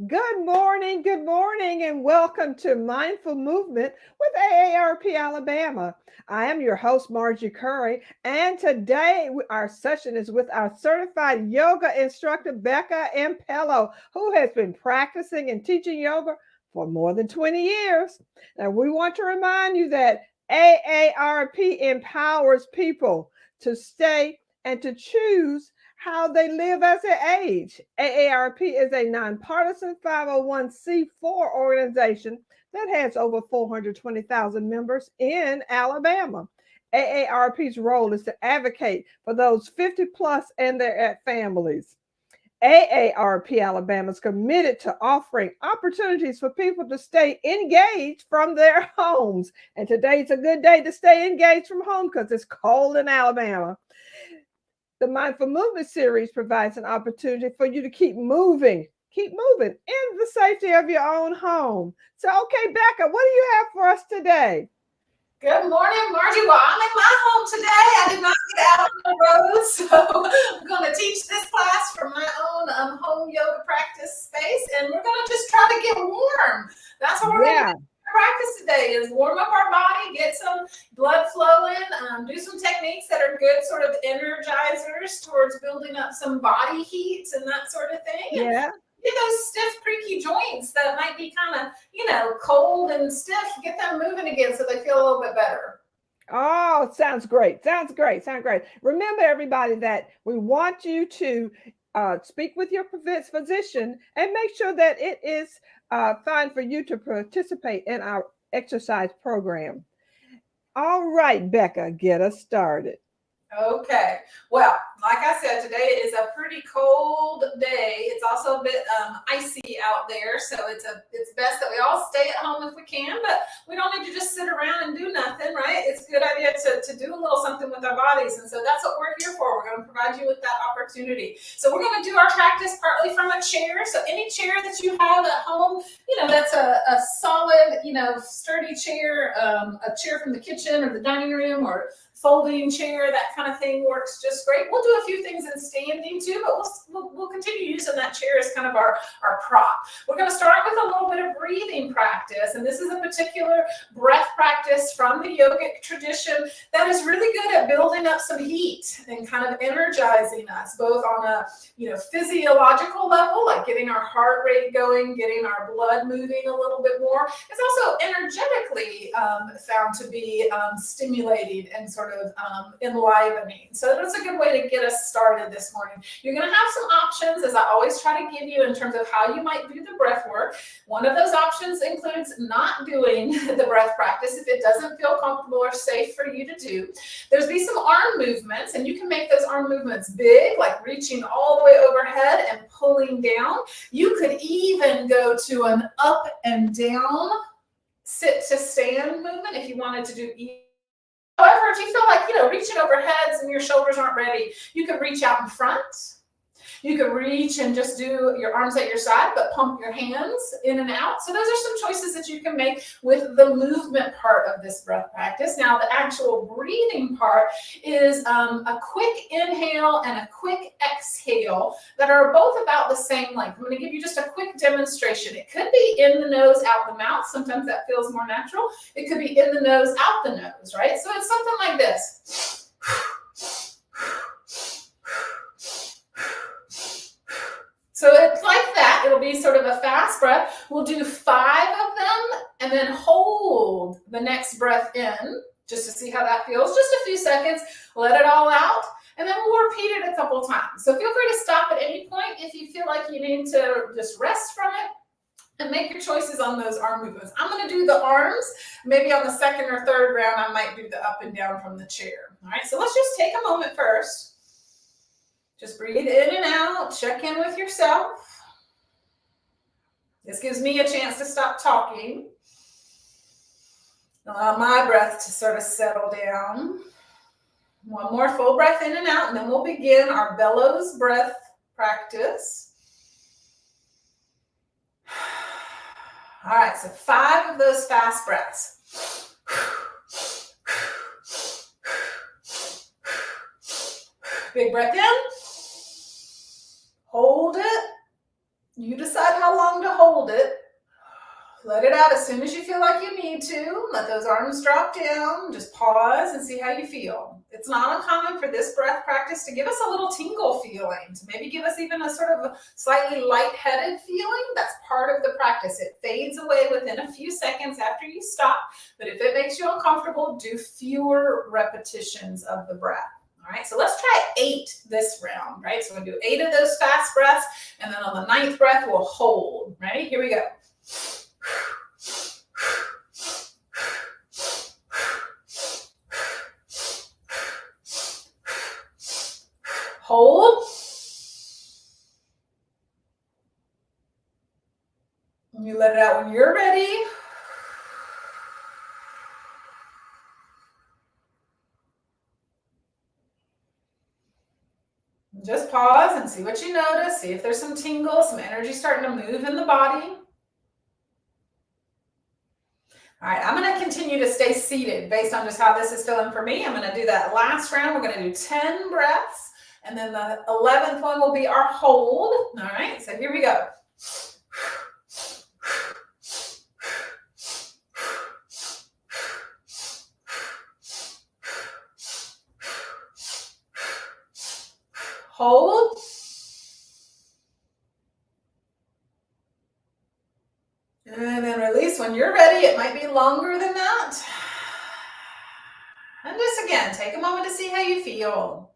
Good morning, and welcome to Mindful Movement with AARP Alabama. I am your host, Margie Curry, and today our session is with our certified yoga instructor, Becca Impello, who has been practicing and teaching yoga for more than 20 years. Now, we want to remind you that AARP empowers people to stay and to choose how they live as they age. AARP is a nonpartisan 501c4 organization that has over 420,000 members in Alabama. AARP's role is to advocate for those 50 plus and their families. AARP Alabama is committed to offering opportunities for people to stay engaged from their homes. And today's a good day to stay engaged from home because it's cold in Alabama. The Mindful Movement series provides an opportunity for you to keep moving in the safety of your own home. So, okay, Becca, what do you have for us today? Good morning, Margie. Well, I'm in my home today. I did not get out on the road, so I'm going to teach this class from my own home yoga practice space, and we're going to just try to get warm. That's what we're going to Yeah. practice today is warm up our body, get some blood flowing, do some techniques that are good sort of energizers towards building up some body heat and that sort of thing. And Yeah. get those stiff, creaky joints that might be kind of, cold and stiff, get them moving again so they feel a little bit better. Oh, sounds great. Sounds great. Sounds great. Remember, everybody, that we want you to speak with your physician and make sure that it is fine for you to participate in our exercise program. All right, Becca, get us started. Okay. Well, like I said, today is a pretty cold day. It's also a bit icy out there, so it's best that we all stay at home if we can. But we don't need to just sit around and do nothing, right? It's a good idea to do a little something with our bodies, and so that's what we're here for. We're going to provide you with that opportunity. So we're going to do our practice partly from a chair. So any chair that you have at home, that's a solid, sturdy chair, a chair from the kitchen or the dining room or folding chair, that kind of thing works just great. We'll do a few things in standing too, but we'll continue using that chair as kind of our prop. We're going to start with a little bit of breathing practice, and this is a particular breath practice from the yogic tradition that is really good at building up some heat and kind of energizing us, both on a physiological level, like getting our heart rate going, getting our blood moving a little bit more. It's also energetically found to be stimulating and sort of enlivening. So that's a good way to get us started this morning. You're going to have some options, as I always try to give you, in terms of how you might do the breath work. One of those options includes not doing the breath practice if it doesn't feel comfortable or safe for you to do. There's be some arm movements, and you can make those arm movements big, like reaching all the way overhead and pulling down. You could even go to an up and down sit to stand movement if you wanted to do. However, if you feel like, reaching over heads and your shoulders aren't ready, you can reach out in front. You can reach and just do your arms at your side, but pump your hands in and out. So those are some choices that you can make with the movement part of this breath practice. Now, the actual breathing part is a quick inhale and a quick exhale that are both about the same length. I'm going to give you just a quick demonstration. It could be in the nose, out the mouth. Sometimes that feels more natural. It could be in the nose, out the nose, right? So it's something like this. So it's like that. It'll be sort of a fast breath. We'll do 5 of them and then hold the next breath in just to see how that feels. Just a few seconds. Let it all out. And then we'll repeat it a couple times. So feel free to stop at any point if you feel like you need to just rest from it and make your choices on those arm movements. I'm going to do the arms. Maybe on the second or third round, I might do the up and down from the chair. All right, so let's just take a moment first. Just breathe in and out. Check in with yourself. This gives me a chance to stop talking. Allow my breath to sort of settle down. One more full breath in and out, and then we'll begin our bellows breath practice. All right, so 5 of those fast breaths. Big breath in. Hold it. You decide how long to hold it. Let it out as soon as you feel like you need to. Let those arms drop down. Just pause and see how you feel. It's not uncommon for this breath practice to give us a little tingle feeling, to maybe give us even a sort of a slightly lightheaded feeling. That's part of the practice. It fades away within a few seconds after you stop. But if it makes you uncomfortable, do fewer repetitions of the breath. All right, so let's try 8 this round, right? So we're gonna do 8 of those fast breaths, and then on the 9th breath, we'll hold. Ready? Here we go. Hold. You let it out when you're ready. Just pause and see what you notice. See if there's some tingle, some energy starting to move in the body. All right, I'm going to continue to stay seated based on just how this is feeling for me. I'm going to do that last round. We're going to do 10 breaths, and then the 11th one will be our hold. All right, so here we go. Hold. And then release when you're ready. It might be longer than that. And just again, take a moment to see how you feel.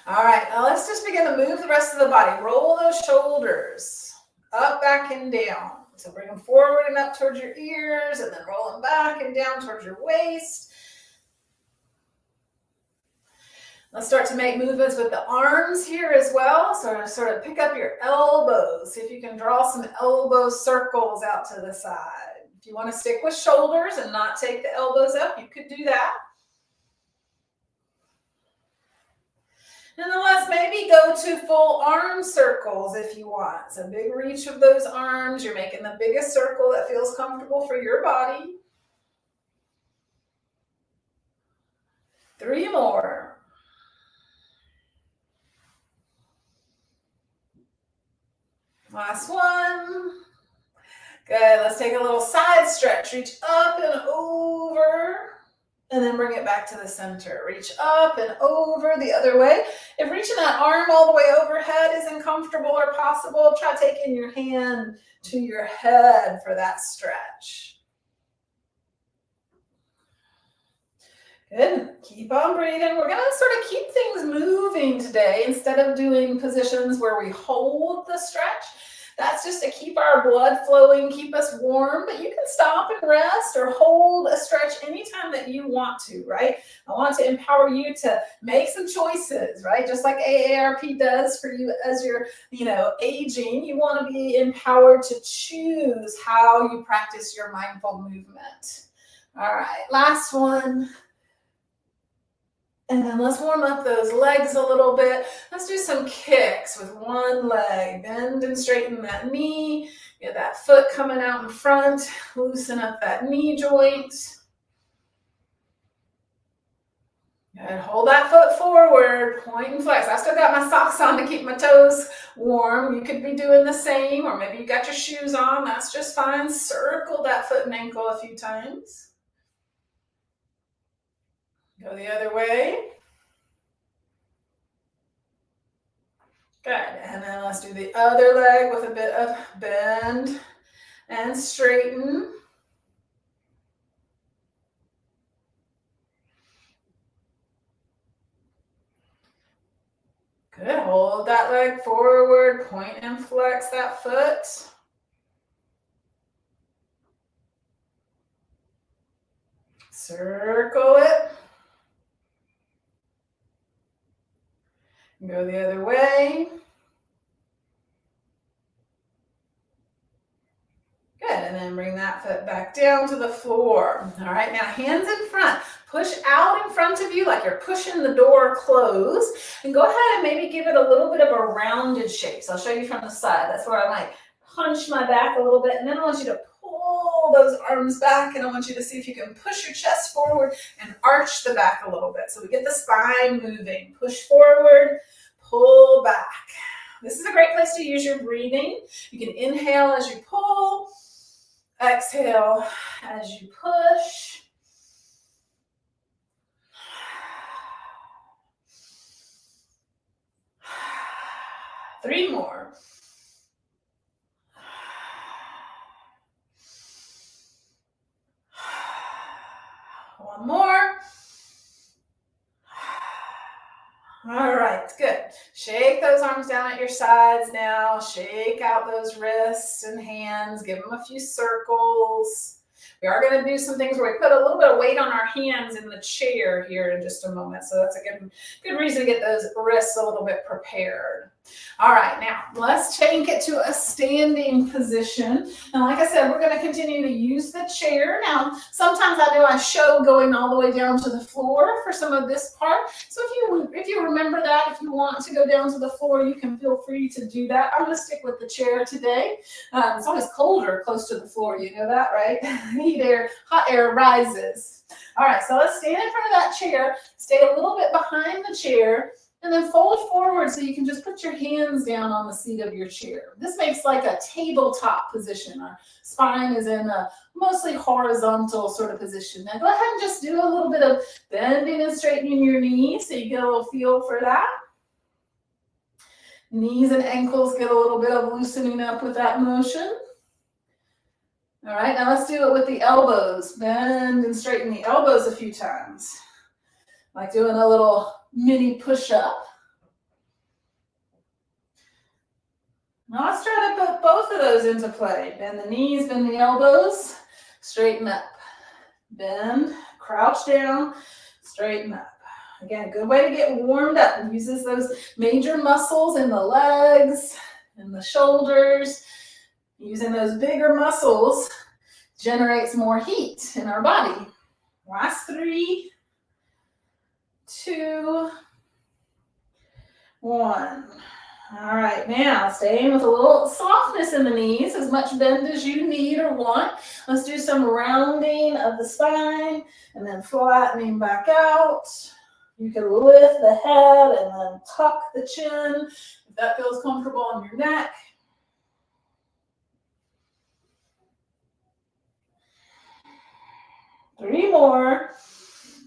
All right, now let's just begin to move the rest of the body. Roll those shoulders up, back, and down. So bring them forward and up towards your ears, and then roll them back and down towards your waist. Let's start to make movements with the arms here as well. So sort of pick up your elbows. See if you can draw some elbow circles out to the side. If you want to stick with shoulders and not take the elbows up, you could do that. And then let's maybe go to full arm circles if you want. So big reach of those arms. You're making the biggest circle that feels comfortable for your body. 3 more. Last one. Good. Let's take a little side stretch. Reach up and over, and then bring it back to the center. Reach up and over the other way. If reaching that arm all the way overhead isn't comfortable or possible, try taking your hand to your head for that stretch. Good. Keep on breathing. We're going to sort of keep things moving today instead of doing positions where we hold the stretch. That's just to keep our blood flowing, keep us warm, but you can stop and rest or hold a stretch anytime that you want to, right? I want to empower you to make some choices, right? Just like AARP does for you as you're, aging, you want to be empowered to choose how you practice your mindful movement. All right, last one. And then let's warm up those legs a little bit. Let's do some kicks with one leg. Bend and straighten that knee. Get that foot coming out in front. Loosen up that knee joint. Good. Hold that foot forward. Point and flex. I still got my socks on to keep my toes warm. You could be doing the same, or maybe you got your shoes on. That's just fine. Circle that foot and ankle a few times. Go the other way. Good. And then let's do the other leg with a bit of bend and straighten. Good. Hold that leg forward. Point and flex that foot. Circle it. Go the other way. Good, and then bring that foot back down to the floor. All right, now hands in front. Push out in front of you like you're pushing the door closed. And go ahead and maybe give it a little bit of a rounded shape. So I'll show you from the side. That's where I might hunch my back a little bit. And then I want you to pull those arms back. And I want you to see if you can push your chest forward and arch the back a little bit. So we get the spine moving. Push forward. pull back. This is a great place to use your breathing. You can inhale as you pull, exhale as you push. Three more. One more. All right, good. Shake those arms down at your sides now. Shake out those wrists and hands. Give them a few circles. We are going to do some things where we put a little bit of weight on our hands in the chair here in just a moment. So that's a good reason to get those wrists a little bit prepared. All right, now let's take it to a standing position. And like I said, we're going to continue to use the chair. Now, sometimes I show going all the way down to the floor for some of this part. So if you remember that, if you want to go down to the floor, you can feel free to do that. I'm going to stick with the chair today. It's always colder close to the floor. You know that, right? Hot air rises. All right, so let's stand in front of that chair. Stay a little bit behind the chair. And then fold forward so you can just put your hands down on the seat of your chair. This makes like a tabletop position. Our spine is in a mostly horizontal sort of position. Now go ahead and just do a little bit of bending and straightening your knees so you get a little feel for that. Knees and ankles get a little bit of loosening up with that motion. All right, now let's do it with the elbows. Bend and straighten the elbows a few times. Like doing a little mini push-up. Now let's try to put both of those into play. Bend the knees, bend the elbows, straighten up. Bend, crouch down, straighten up. Again, a good way to get warmed up. It uses those major muscles in the legs and the shoulders. Using those bigger muscles generates more heat in our body. Last 3, 2, 1. All right, now staying with a little softness in the knees, as much bend as you need or want. Let's do some rounding of the spine and then flattening back out. You can lift the head and then tuck the chin if that feels comfortable on your neck. Three more.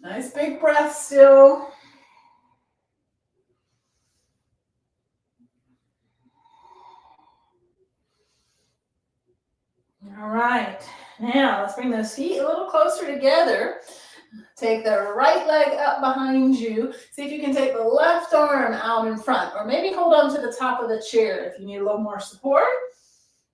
Nice big breath still. All right, now let's bring those feet a little closer together. Take the right leg up behind you. See if you can take the left arm out in front, or maybe hold on to the top of the chair if you need a little more support.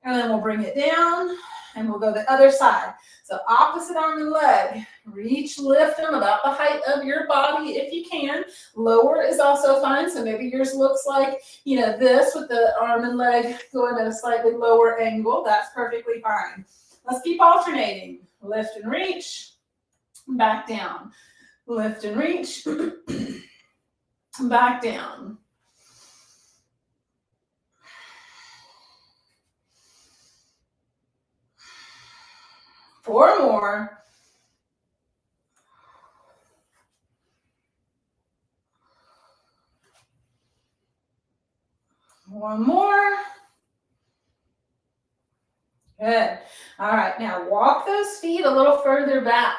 And then we'll bring it down and we'll go the other side. So opposite arm and leg. Reach, lift them about the height of your body if you can. Lower is also fine. So maybe yours looks like, this with the arm and leg going at a slightly lower angle. That's perfectly fine. Let's keep alternating. Lift and reach, back down. Lift and reach, back down. Four more. One more. Good. All right, now walk those feet a little further back.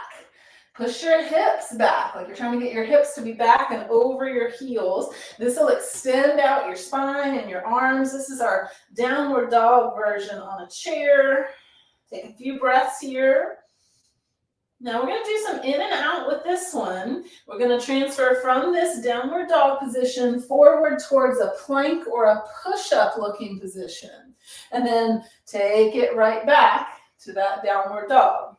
Push your hips back, like you're trying to get your hips to be back and over your heels. This will extend out your spine and your arms. This is our downward dog version on a chair. Take a few breaths here. Now we're going to do some in and out with this one. We're going to transfer from this downward dog position forward towards a plank or a push-up looking position. And then take it right back to that downward dog.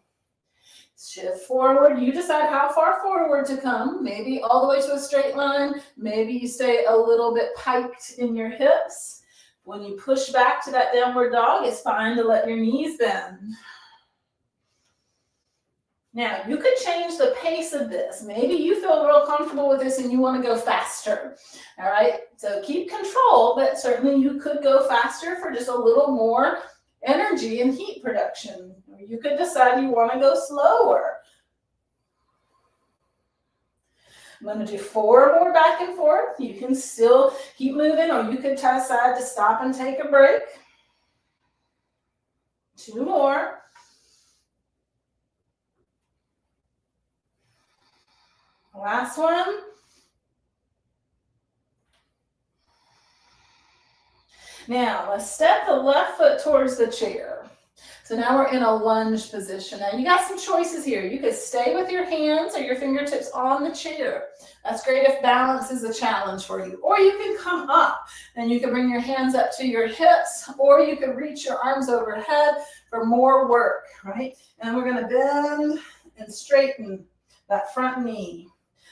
Shift forward. You decide how far forward to come. Maybe all the way to a straight line. Maybe you stay a little bit piked in your hips. When you push back to that downward dog, it's fine to let your knees bend. Now, you could change the pace of this. Maybe you feel real comfortable with this and you want to go faster. All right, so keep control, but certainly you could go faster for just a little more energy and heat production. Or you could decide you want to go slower. I'm going to do 4 more back and forth. You can still keep moving, or you can decide to stop and take a break. 2 more. Last one. Now, let's step the left foot towards the chair. So now we're in a lunge position. Now you got some choices here. You could stay with your hands or your fingertips on the chair. That's great if balance is a challenge for you. Or you can come up and you can bring your hands up to your hips, or you can reach your arms overhead for more work, right? And we're gonna bend and straighten that front knee.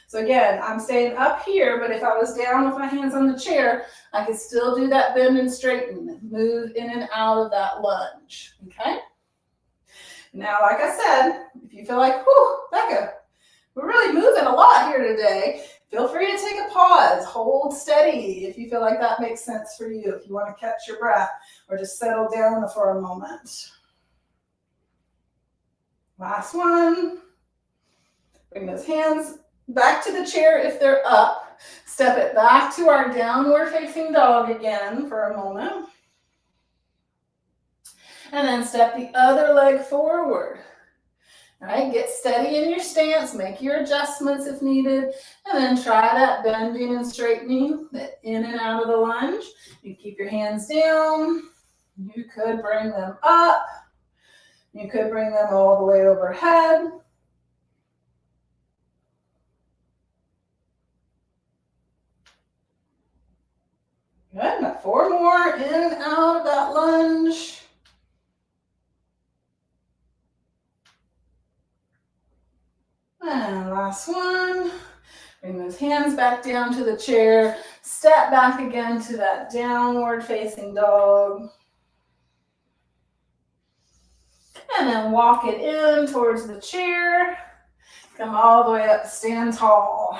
So again, I'm staying up here, but if I was down with my hands on the chair, I could still do that bend and straighten, move in and out of that lunge, okay? Now, like I said, if you feel like, whew, Becca, we're really moving a lot here today, feel free to take a pause, hold steady if you feel like that makes sense for you, if you want to catch your breath or just settle down for a moment. Last one. Bring those hands back to the chair if they're up. Step it back to our downward facing dog again for a moment. And then step the other leg forward. All right, get steady in your stance, make your adjustments if needed, and then try that bending and straightening in and out of the lunge. You keep your hands down. You could bring them up. You could bring them all the way overhead. Good, now 4 more in and out of that lunge. And last one. Bring those hands back down to the chair. Step back again to that downward facing dog. And then walk it in towards the chair. Come all the way up, stand tall.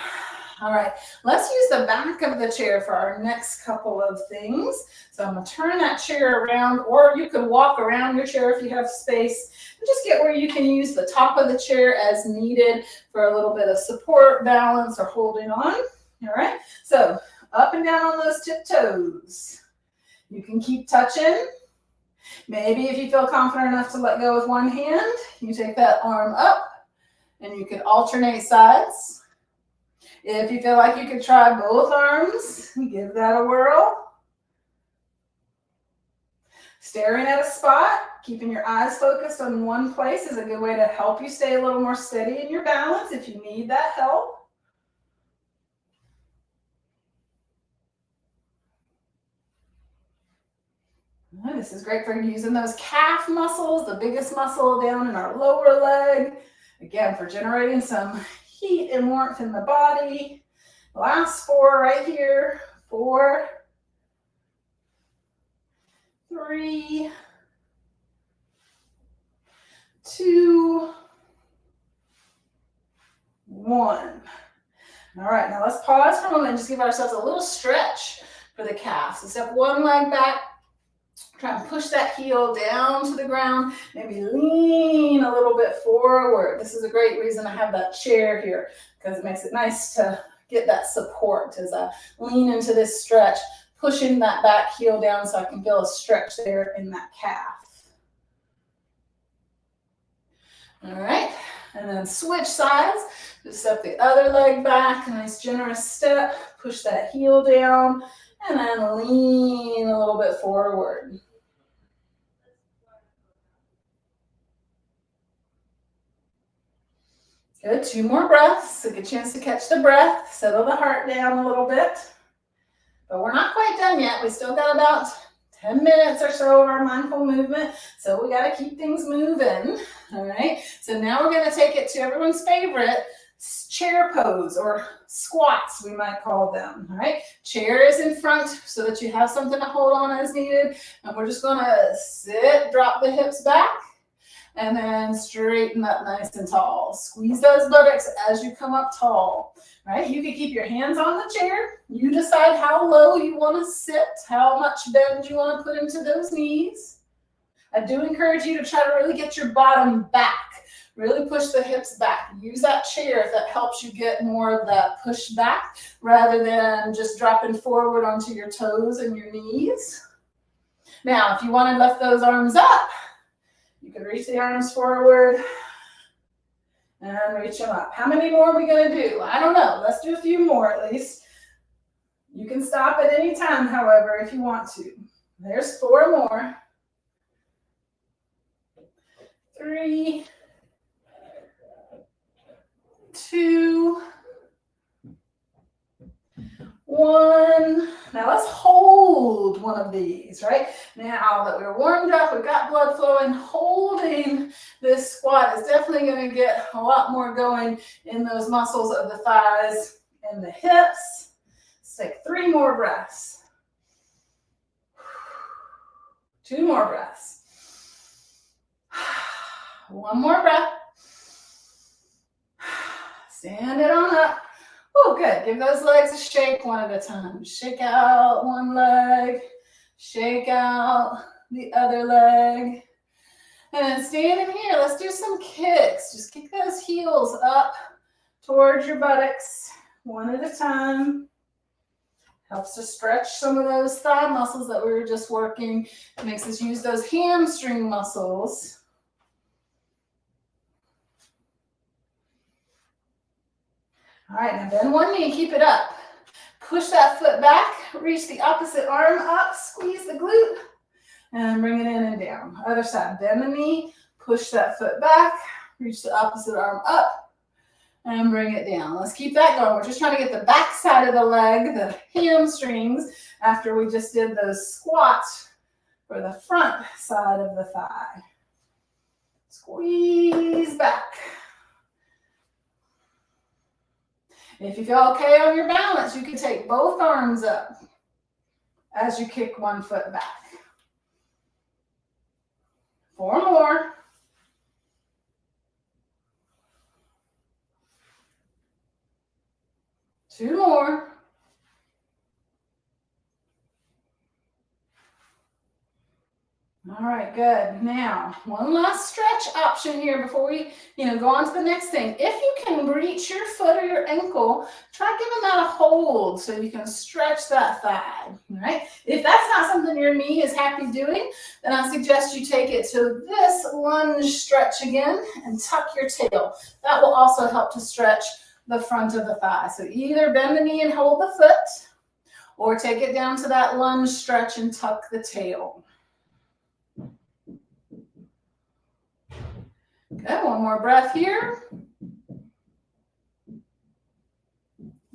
All right, let's use the back of the chair for our next couple of things. So I'm gonna turn that chair around, or you can walk around your chair if you have space. And just get where you can use the top of the chair as needed for a little bit of support, balance, or holding on. All right, so up and down on those tiptoes. You can keep touching. Maybe if you feel confident enough to let go with one hand, you take that arm up and you can alternate sides. If you feel like you could try both arms, give that a whirl. Staring at a spot, keeping your eyes focused on one place is a good way to help you stay a little more steady in your balance if you need that help. This is great for using those calf muscles, the biggest muscle down in our lower leg. Again, for generating some heat and warmth in the body. Last 4 right here. 4, 3, 2, 1. All right, now let's pause for a moment and just give ourselves a little stretch for the calf. So step one leg back. Try and push that heel down to the ground. Maybe lean a little bit forward. This is a great reason to have that chair here because it makes it nice to get that support as I lean into this stretch, pushing that back heel down so I can feel a stretch there in that calf. All right, and then switch sides. Just step the other leg back, a nice generous step, push that heel down, and then lean a little bit forward. Good, 2 more breaths. A good chance to catch the breath, settle the heart down a little bit. But we're not quite done yet. We still got about 10 minutes or so of our mindful movement. So we got to keep things moving. All right. So now we're going to take it to everyone's favorite chair pose, or squats, we might call them. All right. Chair is in front so that you have something to hold on as needed. And we're just going to sit, drop the hips back, and then straighten up nice and tall. Squeeze those buttocks as you come up tall. Right? You can keep your hands on the chair. You decide how low you want to sit, how much bend you want to put into those knees. I do encourage you to try to really get your bottom back Really push the hips back. Use that chair if that helps you get more of that push back rather than just dropping forward onto your toes and your knees. Now, if you want to lift those arms up, you can reach the arms forward and reach them up. How many more are we going to do? I don't know. Let's do a few more at least. You can stop at any time, however, if you want to. There's 4 more. 3, 2, 1. Now let's hold one of these, right? Now that we're warmed up, we've got blood flowing, holding this squat is definitely going to get a lot more going in those muscles of the thighs and the hips. Let's take 3 more breaths. 2 more breaths. 1 more breath. Stand it on up. Oh, good. Give those legs a shake one at a time. Shake out one leg. Shake out the other leg. And standing here, let's do some kicks. Just kick those heels up towards your buttocks one at a time. Helps to stretch some of those thigh muscles that we were just working. It makes us use those hamstring muscles. All right, now bend one knee, keep it up. Push that foot back, reach the opposite arm up, squeeze the glute, and bring it in and down. Other side, bend the knee, push that foot back, reach the opposite arm up, and bring it down. Let's keep that going. We're just trying to get the back side of the leg, the hamstrings, after we just did those squats for the front side of the thigh. Squeeze back. If you feel okay on your balance, you can take both arms up as you kick one foot back. 4 more. 2 more. All right, good. Now, one last stretch option here before we, go on to the next thing. If you can reach your foot or your ankle, try giving that a hold so you can stretch that thigh, all right? If that's not something your knee is happy doing, then I suggest you take it to this lunge stretch again and tuck your tail. That will also help to stretch the front of the thigh. So either bend the knee and hold the foot, or take it down to that lunge stretch and tuck the tail. Good, one more breath here.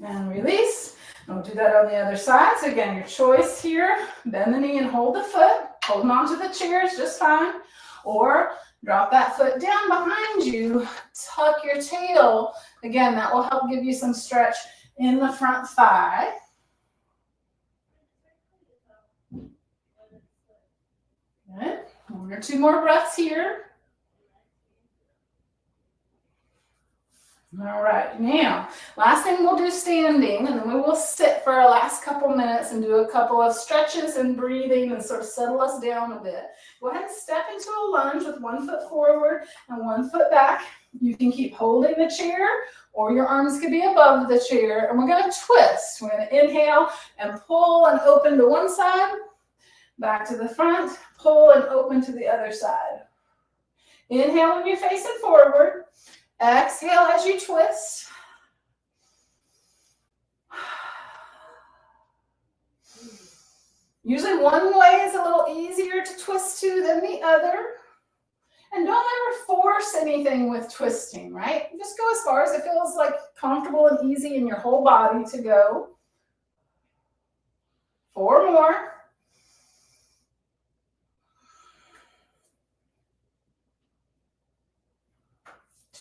And release. And we'll do that on the other side. So again, your choice here, bend the knee and hold the foot. Holding on to the chair is just fine. Or drop that foot down behind you. Tuck your tail. Again, that will help give you some stretch in the front thigh. Good. 1 or 2 more breaths here. All right, now, last thing we'll do standing, and then we will sit for our last couple minutes and do a couple of stretches and breathing and sort of settle us down a bit. Go ahead and step into a lunge with 1 foot forward and 1 foot back. You can keep holding the chair, or your arms could be above the chair, and we're going to twist. We're going to inhale and pull and open to one side, back to the front, pull and open to the other side. Inhale when you're facing forward. Exhale as you twist. Usually one way is a little easier to twist to than the other. And don't ever force anything with twisting, right? Just go as far as it feels like comfortable and easy in your whole body to go. 4 more.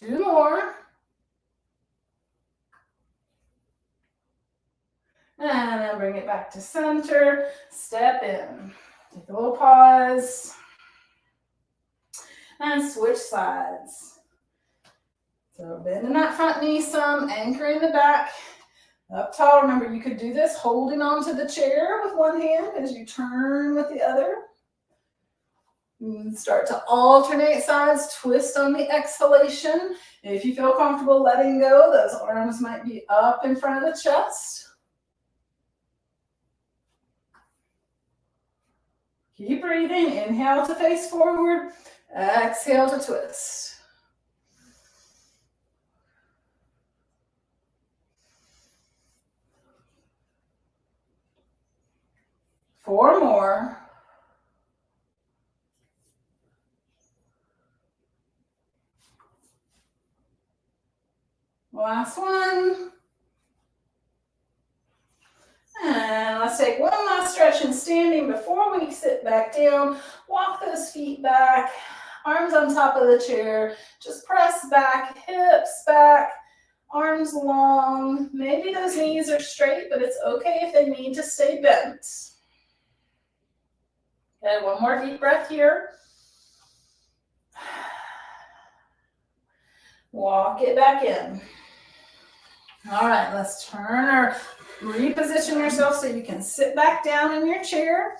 2 more. And then bring it back to center. Step in. Take a little pause. And switch sides. So bending that front knee some, anchoring the back. Up tall. Remember, you could do this holding onto the chair with one hand as you turn with the other. Start to alternate sides, twist on the exhalation. If you feel comfortable letting go, those arms might be up in front of the chest. Keep breathing. Inhale to face forward. Exhale to twist. Four more. Last one. And let's take one last stretch in standing before we sit back down. Walk those feet back, arms on top of the chair. Just press back, hips back, arms long. Maybe those knees are straight, but it's okay if they need to stay bent. Okay, one more deep breath here. Walk it back in. All right, let's turn or reposition yourself so you can sit back down in your chair.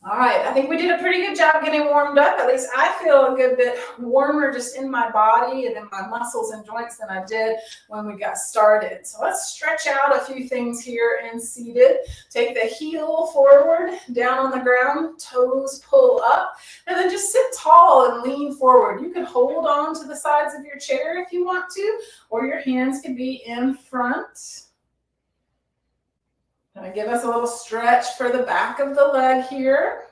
All right, I think we did a pretty good job getting warmed up. At least I feel a good bit warmer just in my body and in my muscles and joints than I did when we got started. So let's stretch out a few things here in seated. Take the heel forward, down on the ground, toes pull up, and then just sit tall and lean forward. You can hold on to the sides of your chair if you want to, or your hands can be in front. Gonna give us a little stretch for the back of the leg here.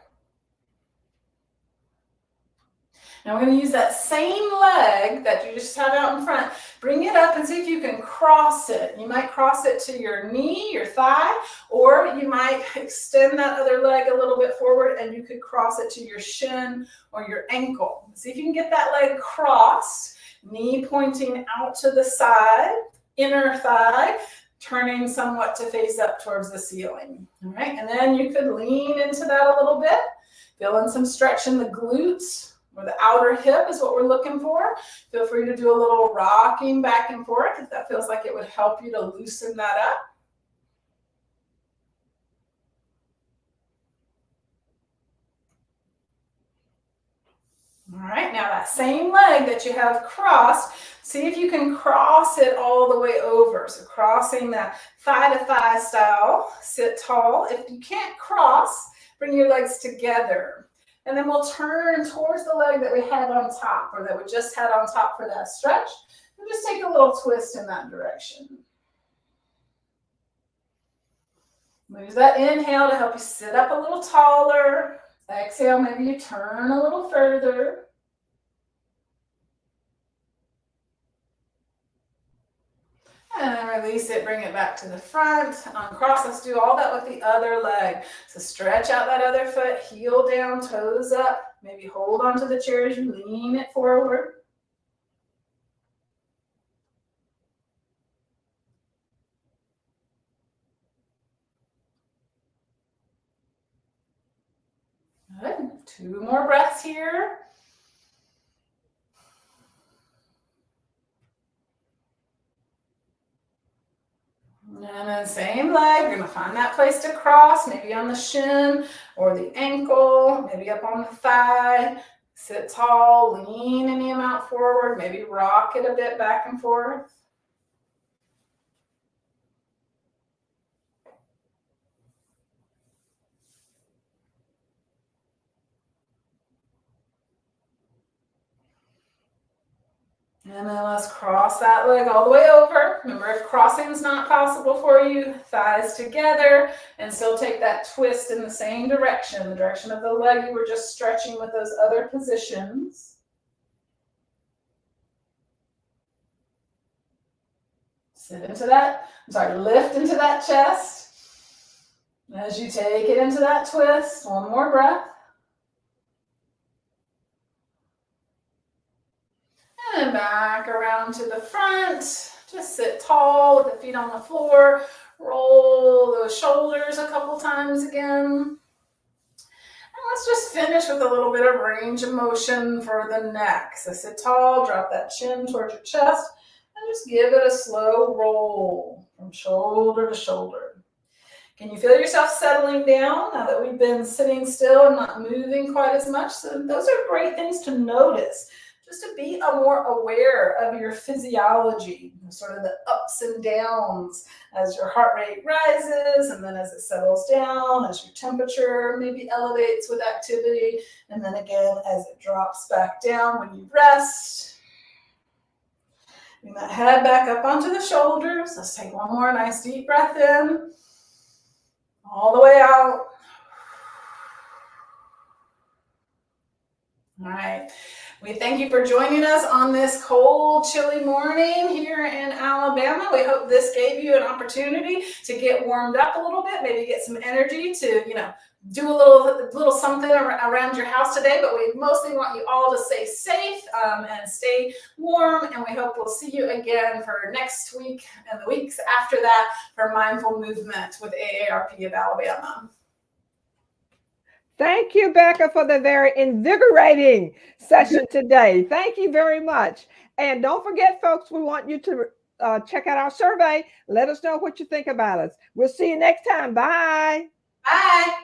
Now we're going to use that same leg that you just had out in front. Bring it up and see if you can cross it. You might cross it to your knee, your thigh, or you might extend that other leg a little bit forward and you could cross it to your shin or your ankle. See if you can get that leg crossed, knee pointing out to the side, inner thigh, turning somewhat to face up towards the ceiling. All right, and then you could lean into that a little bit, feeling some stretch in the glutes or the outer hip is what we're looking for. Feel free to do a little rocking back and forth if that feels like it would help you to loosen that up. All right, now that same leg that you have crossed, see if you can cross it all the way over. So crossing that thigh to thigh style, sit tall. If you can't cross, bring your legs together. And then we'll turn towards the leg that we had on top or that we just had on top for that stretch. And just take a little twist in that direction. Use that inhale to help you sit up a little taller. Exhale, maybe you turn a little further. And then release it, bring it back to the front. Uncross, let's do all that with the other leg. So stretch out that other foot, heel down, toes up. Maybe hold onto the chair as you lean it forward. Good. 2 more breaths here. And then same leg, you're gonna find that place to cross, maybe on the shin or the ankle, maybe up on the thigh. Sit tall, lean any amount forward, maybe rock it a bit back and forth. And then let's cross that leg all the way over. Remember, if crossing is not possible for you, thighs together, and still take that twist in the same direction, the direction of the leg you were just stretching with those other positions. Sit into that, lift into that chest. As you take it into that twist, one more breath. And back around to the front. Just sit tall with the feet on the floor. Roll those shoulders a couple times again. And let's just finish with a little bit of range of motion for the neck. So sit tall, drop that chin towards your chest, and just give it a slow roll from shoulder to shoulder. Can you feel yourself settling down now that we've been sitting still and not moving quite as much? So those are great things to notice, just to be more aware of your physiology, sort of the ups and downs as your heart rate rises, and then as it settles down, as your temperature maybe elevates with activity, and then again as it drops back down when you rest. Bring that head back up onto the shoulders. Let's take one more nice deep breath in, all the way out. All right. We thank you for joining us on this cold, chilly morning here in Alabama. We hope this gave you an opportunity to get warmed up a little bit, maybe get some energy to, do a little something around your house today. But we mostly want you all to stay safe and stay warm. And we hope we'll see you again for next week and the weeks after that for Mindful Movement with AARP of Alabama. Thank you, Becca, for the very invigorating session today. Thank you very much. And don't forget, folks, we want you to check out our survey. Let us know what you think about us. We'll see you next time. Bye. Bye.